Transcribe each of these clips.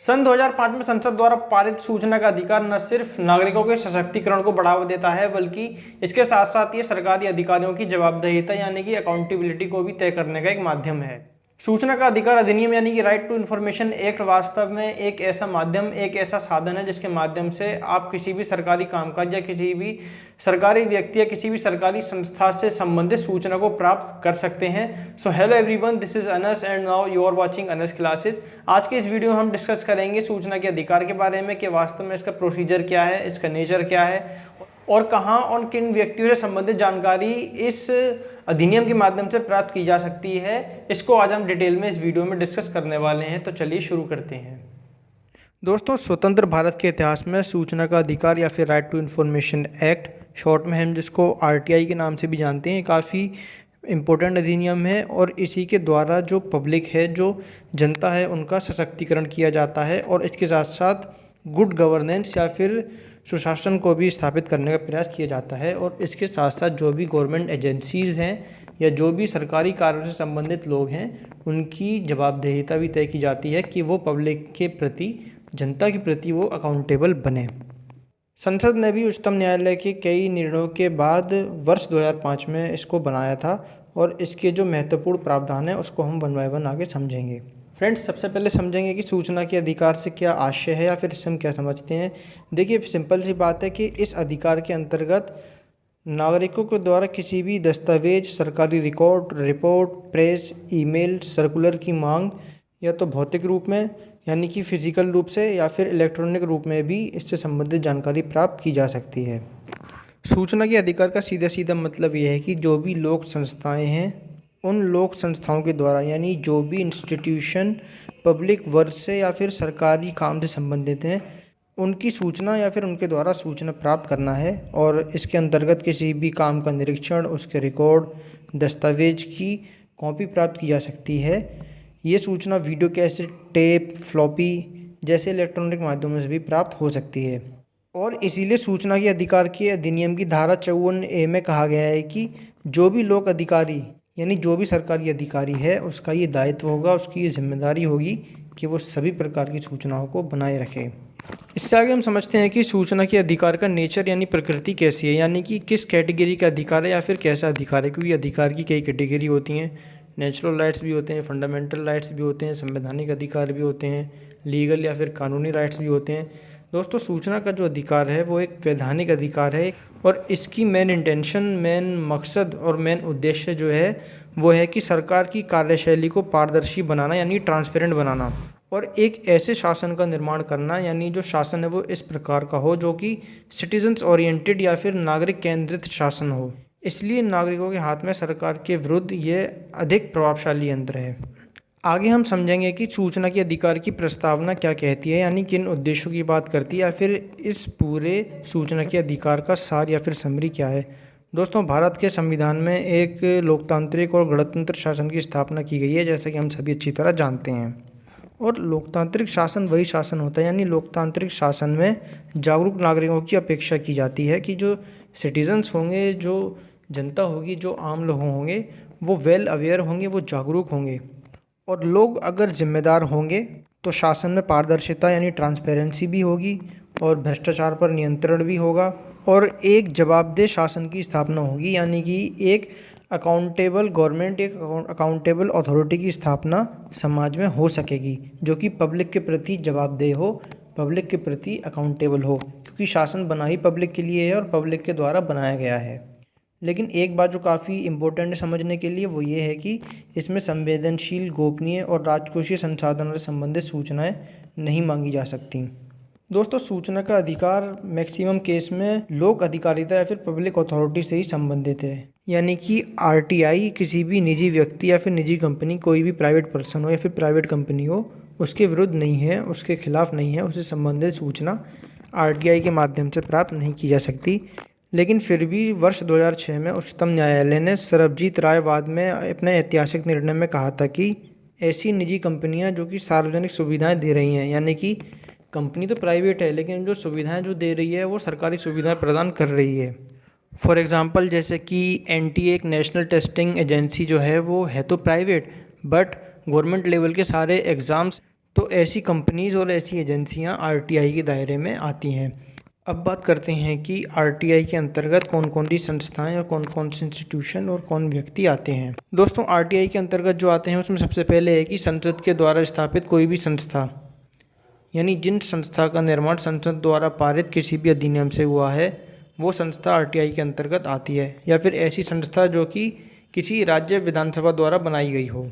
सन 2005 में संसद द्वारा पारित सूचना का अधिकार न सिर्फ नागरिकों के सशक्तिकरण को बढ़ावा देता है, बल्कि इसके साथ साथ ये सरकारी अधिकारियों की जवाबदेहिता यानी कि अकाउंटेबिलिटी को भी तय करने का एक माध्यम है। सूचना का अधिकार अधिनियम यानी कि राइट टू इन्फॉर्मेशन एक्ट वास्तव में एक ऐसा माध्यम, एक ऐसा साधन है जिसके माध्यम से आप किसी भी सरकारी कामकाज या किसी भी सरकारी व्यक्ति या किसी भी सरकारी संस्था से संबंधित सूचना को प्राप्त कर सकते हैं। So hello everyone, this is Anas and now you are watching Anas classes. आज के इस वीडियो में हम डिस्कस करेंगे सूचना के अधिकार के बारे में कि वास्तव में इसका प्रोसीजर क्या है, इसका नेचर क्या है और कहाँ और किन व्यक्तियों से संबंधित जानकारी इस अधिनियम के माध्यम से प्राप्त की जा सकती है। इसको आज हम डिटेल में इस वीडियो में डिस्कस करने वाले हैं। तो चलिए शुरू करते हैं। दोस्तों, स्वतंत्र भारत के इतिहास में सूचना का अधिकार या फिर right to information act, short में हम जिसको RTI के नाम से भी जानते हैं, काफ़ी इम्पोर्टेंट अधिनियम है और इसी के द्वारा जो पब्लिक है, जो जनता है, उनका सशक्तिकरण किया जाता है और इसके साथ साथ गुड गवर्नेंस या फिर सुशासन को भी स्थापित करने का प्रयास किया जाता है। और इसके साथ साथ जो भी गवर्नमेंट एजेंसीज़ हैं या जो भी सरकारी कार्यों से संबंधित लोग हैं, उनकी जवाबदेहिता भी तय की जाती है कि वो पब्लिक के प्रति, जनता के प्रति वो अकाउंटेबल बने। संसद ने भी उच्चतम न्यायालय के कई निर्णयों के बाद वर्ष 2005 में इसको बनाया था और इसके जो महत्वपूर्ण प्रावधान है उसको हम वन बाय वन आगे समझेंगे। फ्रेंड्स, सबसे पहले समझेंगे कि सूचना के अधिकार से क्या आशय है या फिर इससे हम क्या समझते हैं। देखिए, सिंपल सी बात है कि इस अधिकार के अंतर्गत नागरिकों के द्वारा किसी भी दस्तावेज, सरकारी record, report, press, email, circular की मांग या तो भौतिक रूप में यानी कि फिजिकल रूप से या फिर इलेक्ट्रॉनिक रूप में भी इससे संबंधित जानकारी प्राप्त की जा सकती है। सूचना के अधिकार का सीधा सीधा मतलब यह है कि जो भी लोक संस्थाएं हैं, उन लोक संस्थाओं के द्वारा यानी जो भी इंस्टीट्यूशन पब्लिक वर्क से या फिर सरकारी काम से संबंधित हैं, उनकी सूचना या फिर उनके द्वारा सूचना प्राप्त करना है। और इसके अंतर्गत किसी भी काम का निरीक्षण, उसके रिकॉर्ड, दस्तावेज की कॉपी प्राप्त की जा सकती है। ये सूचना वीडियो कैसेट, टेप, फ्लॉपी जैसे इलेक्ट्रॉनिक माध्यमों से भी प्राप्त हो सकती है। और इसीलिए सूचना के अधिकार के अधिनियम की धारा 54A में कहा गया है कि जो भी लोक अधिकारी यानी जो भी सरकारी अधिकारी है, उसका ये दायित्व होगा, उसकी ये जिम्मेदारी होगी कि वो सभी प्रकार की सूचनाओं को बनाए रखे। इससे आगे हम समझते हैं कि सूचना के अधिकार का नेचर यानी प्रकृति कैसी है, यानी कि किस कैटेगरी का अधिकार है या फिर कैसा अधिकार है। क्योंकि अधिकार की कई कैटेगरी होती हैं। नेचुरल राइट्स भी होते हैं, फंडामेंटल राइट्स भी होते हैं, संवैधानिक अधिकार भी होते हैं, लीगल या फिर कानूनी राइट्स भी होते हैं। दोस्तों, सूचना का जो अधिकार है वो एक वैधानिक अधिकार है और इसकी मेन इंटेंशन, मेन मकसद और मेन उद्देश्य जो है वो है कि सरकार की कार्यशैली को पारदर्शी बनाना यानी ट्रांसपेरेंट बनाना और एक ऐसे शासन का निर्माण करना यानी जो शासन है वो इस प्रकार का हो जो कि सिटीजन्स ओरिएंटेड या फिर नागरिक केंद्रित शासन हो। इसलिए नागरिकों के हाथ में सरकार के विरुद्ध ये अधिक प्रभावशाली यंत्र है। आगे हम समझेंगे कि सूचना के अधिकार की प्रस्तावना क्या कहती है, यानी किन उद्देश्यों की बात करती है या फिर इस पूरे सूचना के अधिकार का सार या फिर समरी क्या है। दोस्तों, भारत के संविधान में एक लोकतांत्रिक और गणतंत्र शासन की स्थापना की गई है, जैसा कि हम सभी अच्छी तरह जानते हैं। और लोकतांत्रिक शासन वही शासन होता है, यानी लोकतांत्रिक शासन में जागरूक नागरिकों की अपेक्षा की जाती है कि जो सिटीजन्स होंगे, जो जनता होगी, जो आम लोग होंगे, वो वेल अवेयर होंगे, वो जागरूक होंगे। और लोग अगर जिम्मेदार होंगे तो शासन में पारदर्शिता यानी ट्रांसपेरेंसी भी होगी और भ्रष्टाचार पर नियंत्रण भी होगा और एक जवाबदेह शासन की स्थापना होगी, यानी कि एक अकाउंटेबल गवर्नमेंट, एक अकाउंटेबल अथॉरिटी की स्थापना समाज में हो सकेगी जो कि पब्लिक के प्रति जवाबदेह हो, पब्लिक के प्रति अकाउंटेबल हो, क्योंकि शासन बना ही पब्लिक के लिए है और पब्लिक के द्वारा बनाया गया है। लेकिन एक बात जो काफ़ी इम्पोर्टेंट है समझने के लिए वो ये है कि इसमें संवेदनशील, गोपनीय और राजकोषीय संसाधनों से संबंधित सूचनाएं नहीं मांगी जा सकती। दोस्तों, सूचना का अधिकार मैक्सिमम केस में लोक अधिकारिता या फिर पब्लिक अथॉरिटी से ही संबंधित है, यानी कि RTI किसी भी निजी व्यक्ति या फिर निजी कंपनी, कोई भी प्राइवेट पर्सन हो या फिर प्राइवेट कंपनी हो, उसके विरुद्ध नहीं है, उसके खिलाफ नहीं है, उससे संबंधित सूचना RTI के माध्यम से प्राप्त नहीं की जा सकती। लेकिन फिर भी वर्ष 2006 में उच्चतम न्यायालय ने सरबजीत राय वाद में अपने ऐतिहासिक निर्णय में कहा था कि ऐसी निजी कंपनियां जो कि सार्वजनिक सुविधाएं दे रही हैं, यानी कि कंपनी तो प्राइवेट है लेकिन जो सुविधाएं जो दे रही है वो सरकारी सुविधाएं प्रदान कर रही है। फॉर एग्जांपल, जैसे कि NTA एक नेशनल टेस्टिंग एजेंसी जो है वो है तो प्राइवेट, बट गवर्नमेंट लेवल के सारे एग्ज़ाम्स तो ऐसी कंपनीज़ और ऐसी एजेंसियां आरटीआई के दायरे में आती हैं। अब बात करते हैं कि आरटीआई के अंतर्गत कौन कौन सी संस्थाएं और कौन कौन से इंस्टीट्यूशन और कौन व्यक्ति आते हैं। दोस्तों, आरटीआई के अंतर्गत जो आते हैं उसमें सबसे पहले है कि संसद के द्वारा स्थापित कोई भी संस्था, यानी जिन संस्था का निर्माण संसद द्वारा पारित किसी भी अधिनियम से हुआ है वो संस्था आरटीआई के अंतर्गत आती है। या फिर ऐसी संस्था जो कि किसी राज्य विधानसभा द्वारा बनाई गई हो,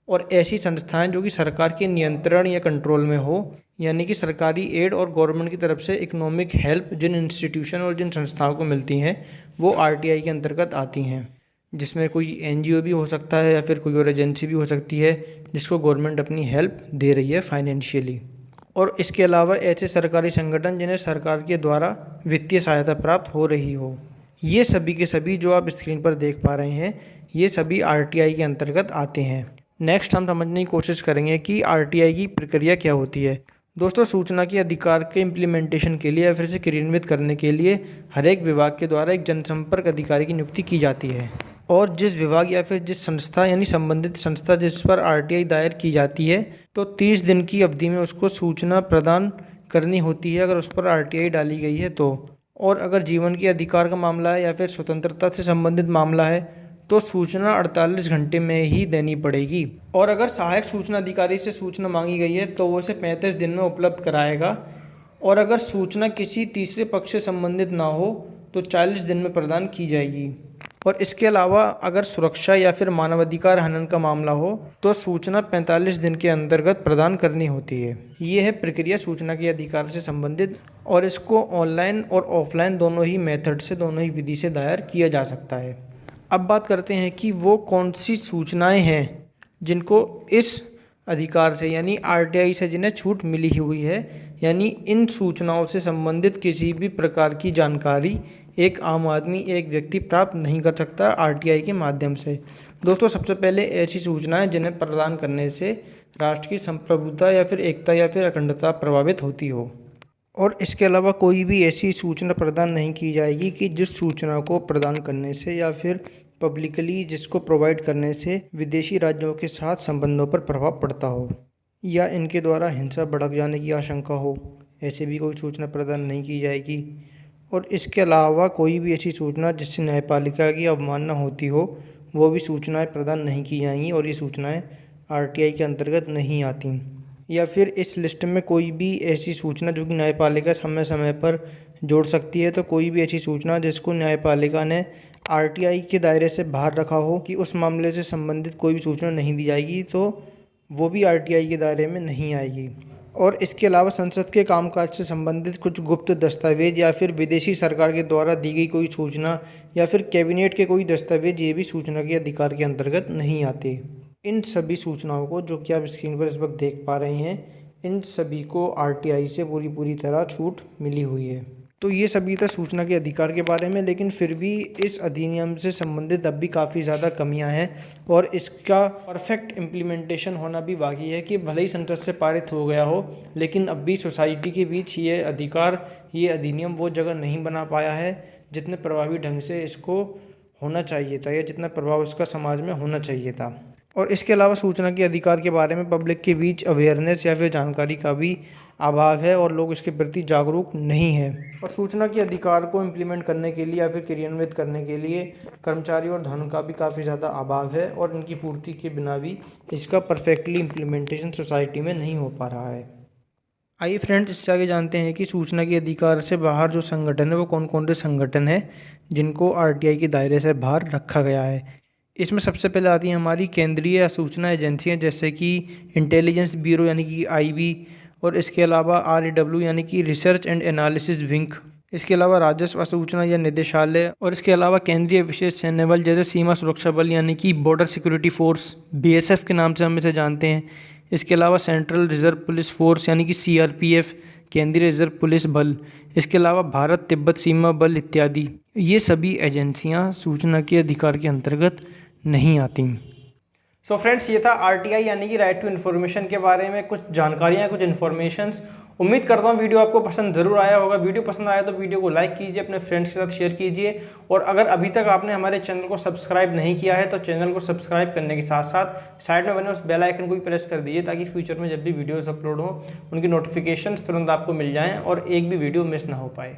और ऐसी संस्थाएं जो कि सरकार के नियंत्रण या कंट्रोल में हो, यानी कि सरकारी एड और गवर्नमेंट की तरफ से इकोनॉमिक हेल्प जिन इंस्टीट्यूशन और जिन संस्थाओं को मिलती हैं वो आरटीआई के अंतर्गत आती हैं। जिसमें कोई एनजीओ भी हो सकता है या फिर कोई और एजेंसी भी हो सकती है जिसको गवर्नमेंट अपनी हेल्प दे रही है फाइनेंशियली। और इसके अलावा ऐसे सरकारी संगठन जिन्हें सरकार के द्वारा वित्तीय सहायता प्राप्त हो रही हो। ये सभी के सभी जो आप स्क्रीन पर देख पा रहे हैं ये सभी आरटीआई के अंतर्गत आते हैं। नेक्स्ट हम समझने की कोशिश करेंगे कि आरटीआई की प्रक्रिया क्या होती है। दोस्तों, सूचना के अधिकार के इम्प्लीमेंटेशन के लिए या फिर से क्रियान्वित करने के लिए हर एक विभाग के द्वारा एक जनसंपर्क अधिकारी की नियुक्ति की जाती है। और जिस विभाग या फिर जिस संस्था यानी संबंधित संस्था जिस पर आरटीआई दायर की जाती है तो 30 दिन की अवधि में उसको सूचना प्रदान करनी होती है अगर उस पर आरटीआई डाली गई है तो। और अगर जीवन के अधिकार का मामला है या फिर स्वतंत्रता से संबंधित मामला है तो सूचना 48 घंटे में ही देनी पड़ेगी। और अगर सहायक सूचना अधिकारी से सूचना मांगी गई है तो वो उसे 35 दिन में उपलब्ध कराएगा। और अगर सूचना किसी तीसरे पक्ष से संबंधित ना हो तो 40 दिन में प्रदान की जाएगी। और इसके अलावा अगर सुरक्षा या फिर मानवाधिकार हनन का मामला हो तो सूचना 45 दिन के अंतर्गत प्रदान करनी होती है। ये है प्रक्रिया सूचना के अधिकार से संबंधित, और इसको ऑनलाइन और ऑफलाइन दोनों ही मेथड से, दोनों ही विधि से दायर किया जा सकता है। अब बात करते हैं कि वो कौन सी सूचनाएं हैं जिनको इस अधिकार से यानी आरटीआई से जिन्हें छूट मिली हुई है। यानी इन सूचनाओं से संबंधित किसी भी प्रकार की जानकारी एक आम आदमी, एक व्यक्ति प्राप्त नहीं कर सकता आरटीआई के माध्यम से। दोस्तों, सबसे पहले ऐसी सूचनाएं जिन्हें प्रदान करने से राष्ट्र की संप्रभुता या फिर एकता या फिर अखंडता प्रभावित होती हो। और इसके अलावा कोई भी ऐसी सूचना प्रदान नहीं की जाएगी कि जिस सूचना को प्रदान करने से या फिर पब्लिकली जिसको प्रोवाइड करने से विदेशी राज्यों के साथ संबंधों पर प्रभाव पड़ता हो या इनके द्वारा हिंसा भड़क जाने की आशंका हो। ऐसे भी कोई सूचना प्रदान नहीं की जाएगी। और इसके अलावा कोई भी ऐसी सूचना जिससे न्यायपालिका की अवमानना होती हो वो भी सूचनाएं प्रदान नहीं की जाएंगी और ये सूचनाएं आरटीआई के अंतर्गत नहीं आती। या फिर इस लिस्ट में कोई भी ऐसी सूचना जो कि न्यायपालिका समय समय पर जोड़ सकती है, तो कोई भी ऐसी सूचना जिसको न्यायपालिका ने आरटीआई के दायरे से बाहर रखा हो कि उस मामले से संबंधित कोई भी सूचना नहीं दी जाएगी तो वो भी आरटीआई के दायरे में नहीं आएगी। और इसके अलावा संसद के कामकाज से संबंधित कुछ गुप्त दस्तावेज या फिर विदेशी सरकार के द्वारा दी गई कोई सूचना या फिर कैबिनेट के कोई दस्तावेज, ये भी सूचना के अधिकार के अंतर्गत नहीं आते। इन सभी सूचनाओं को जो कि आप स्क्रीन पर इस वक्त देख पा रहे हैं, इन सभी को आरटीआई से पूरी तरह छूट मिली हुई है। तो ये सभी था सूचना के अधिकार के बारे में, लेकिन फिर भी इस अधिनियम से संबंधित अब भी काफ़ी ज़्यादा कमियां हैं और इसका परफेक्ट इम्प्लीमेंटेशन होना भी बाकी है कि भले ही संसद से पारित हो गया हो लेकिन अब भी सोसाइटी के बीच ये अधिकार, ये अधिनियम वो जगह नहीं बना पाया है जितने प्रभावी ढंग से इसको होना चाहिए था या जितना प्रभाव इसका समाज में होना चाहिए था। और इसके अलावा सूचना के अधिकार के बारे में पब्लिक के बीच अवेयरनेस या फिर जानकारी का भी अभाव है और लोग इसके प्रति जागरूक नहीं हैं। और सूचना के अधिकार को इम्प्लीमेंट करने के लिए या फिर क्रियान्वित करने के लिए कर्मचारी और धन का भी काफ़ी ज़्यादा अभाव है और इनकी पूर्ति के बिना भी इसका परफेक्टली इम्प्लीमेंटेशन सोसाइटी में नहीं हो पा रहा है। आइए फ्रेंड्स, इससे आगे जानते हैं कि सूचना के अधिकार से बाहर जो संगठन है वो कौन कौन से संगठन है जिनको आरटीआई के दायरे से बाहर रखा गया है। इसमें सबसे पहले आती हैं हमारी केंद्रीय सूचना एजेंसियां जैसे कि इंटेलिजेंस ब्यूरो यानी कि आईबी, और इसके अलावा RAW यानी कि रिसर्च एंड एनालिसिस विंग, इसके अलावा राजस्व सूचना या निदेशालय, और इसके अलावा केंद्रीय विशेष सैन्य बल जैसे सीमा सुरक्षा बल यानी कि बॉर्डर सिक्योरिटी फोर्स BSF के नाम से हम इसे जानते हैं। इसके अलावा सेंट्रल रिजर्व पुलिस फोर्स यानी कि CRPF, केंद्रीय रिजर्व पुलिस बल, इसके अलावा भारत तिब्बत सीमा बल इत्यादि। ये सभी एजेंसियां सूचना के अधिकार के अंतर्गत नहीं आती। सो फ्रेंड्स, ये था आरटीआई यानी कि राइट टू इन्फॉर्मेशन के बारे में कुछ जानकारियाँ, कुछ इन्फॉर्मेशंस। उम्मीद करता हूँ वीडियो आपको पसंद जरूर आया होगा। वीडियो पसंद आया तो वीडियो को लाइक कीजिए, अपने फ्रेंड्स के साथ शेयर कीजिए, और अगर अभी तक आपने हमारे चैनल को सब्सक्राइब नहीं किया है तो चैनल को सब्सक्राइब करने के साथ साथ साइड में बने उस बेल आइकन को भी प्रेस कर दीजिए, ताकि फ्यूचर में जब भी वीडियोस अपलोड हो उनकी नोटिफिकेशंस तुरंत आपको मिल जाएं और एक भी वीडियो मिस ना हो पाए।